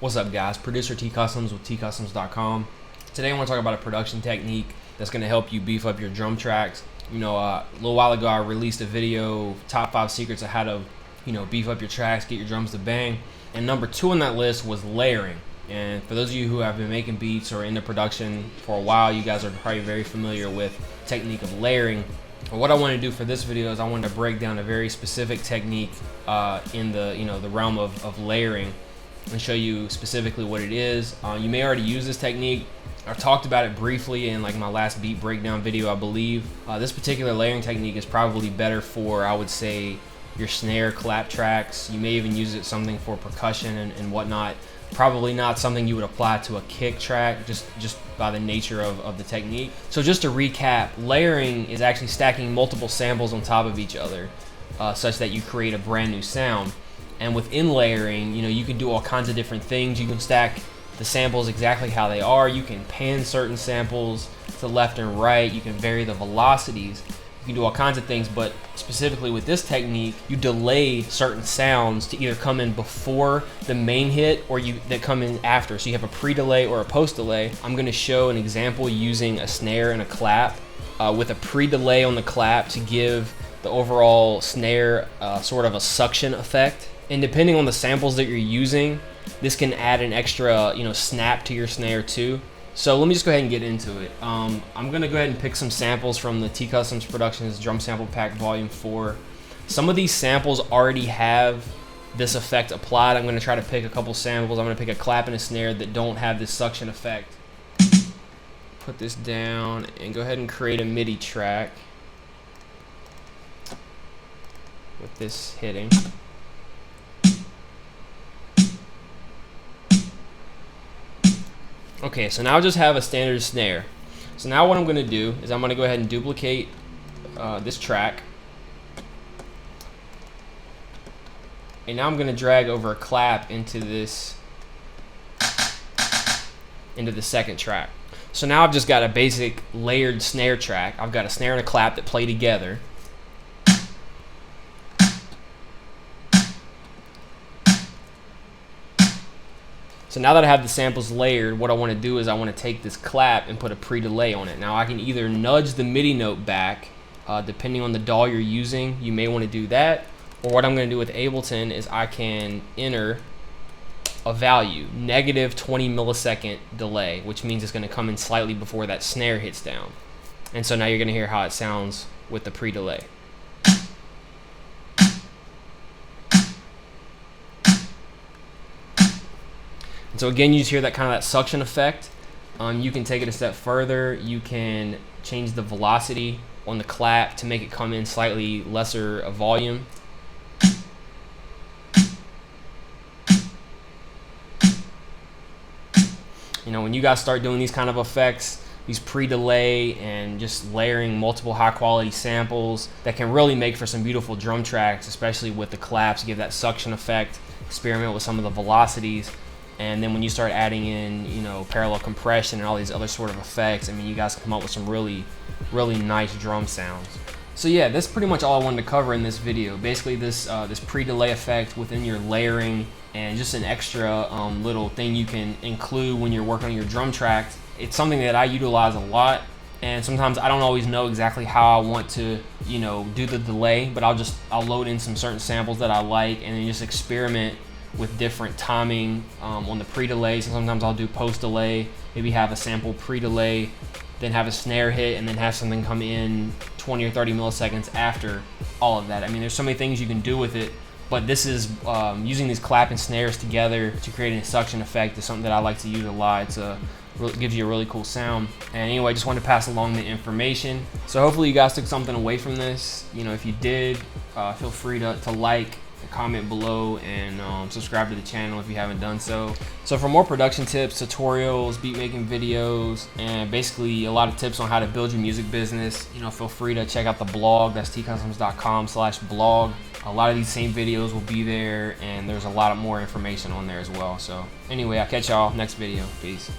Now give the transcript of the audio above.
What's up, guys? Producer TCustomz with TCustomz.com. Today I want to talk about a production technique that's going to help you beef up your drum tracks. A little while ago I released a video, top 5 secrets of how to, beef up your tracks, get your drums to bang. And number 2 on that list was layering. And for those of you who have been making beats or into production for a while, you guys are probably very familiar with the technique of layering. But what I want to do for this video is I want to break down a very specific technique in the realm of layering and show you specifically what it is. You may already use this technique. I've talked about it briefly in like my last beat breakdown video, I believe. This particular layering technique is probably better for, I would say, your snare clap tracks. You may even use it something for percussion and whatnot. Probably not something you would apply to a kick track just by the nature of the technique. So just to recap, layering is actually stacking multiple samples on top of each other such that you create a brand new sound. And within layering, you can do all kinds of different things. You can stack the samples exactly how they are. You can pan certain samples to left and right. You can vary the velocities. You can do all kinds of things, but specifically with this technique, you delay certain sounds to either come in before the main hit or that come in after. So you have a pre-delay or a post-delay. I'm gonna show an example using a snare and a clap with a pre-delay on the clap to give the overall snare sort of a suction effect. And depending on the samples that you're using, this can add an extra, snap to your snare too. So let me just go ahead and get into it. I'm gonna go ahead and pick some samples from the TCustomz Productions Drum Sample Pack Volume 4. Some of these samples already have this effect applied. I'm gonna try to pick a couple samples. I'm gonna pick a clap and a snare that don't have this suction effect. Put this down and go ahead and create a MIDI track with this hitting. Okay, so now I just have a standard snare. So now what I'm going to do is I'm going to go ahead and duplicate this track. And now I'm going to drag over a clap into the second track. So now I've just got a basic layered snare track. I've got a snare and a clap that play together. So now that I have the samples layered, what I want to do is I want to take this clap and put a pre-delay on it. Now I can either nudge the MIDI note back, depending on the DAW you're using, you may want to do that. Or what I'm going to do with Ableton is I can enter a value, -20 millisecond delay, which means it's going to come in slightly before that snare hits down. And so now you're going to hear how it sounds with the pre-delay. So again, you just hear that kind of that suction effect. You can take it a step further. You can change the velocity on the clap to make it come in slightly lesser volume. When you guys start doing these kind of effects, these pre-delay and just layering multiple high-quality samples, that can really make for some beautiful drum tracks, especially with the claps, give that suction effect, experiment with some of the velocities. And then when you start adding in, parallel compression and all these other sort of effects, you guys can come up with some really, really nice drum sounds. So yeah, that's pretty much all I wanted to cover in this video. Basically this pre-delay effect within your layering and just an extra little thing you can include when you're working on your drum tracks. It's something that I utilize a lot, and sometimes I don't always know exactly how I want to, do the delay, but I'll load in some certain samples that I like and then just experiment with different timing on the pre-delays. And sometimes I'll do post-delay, maybe have a sample pre-delay, then have a snare hit, and then have something come in 20 or 30 milliseconds after all of that. There's so many things you can do with it, but this is using these clap and snares together to create a suction effect is something that I like to use a lot. It gives you a really cool sound. And anyway, I just wanted to pass along the information. So hopefully you guys took something away from this. If you did, feel free to like, comment below, and subscribe to the channel if you haven't done so. So for more production tips, tutorials, beat making videos, and basically a lot of tips on how to build your music business, feel free to check out the blog. That's tcustomz.com/blog. A lot of these same videos will be there, and there's a lot of more information on there as well. So anyway, I'll catch y'all next video. Peace.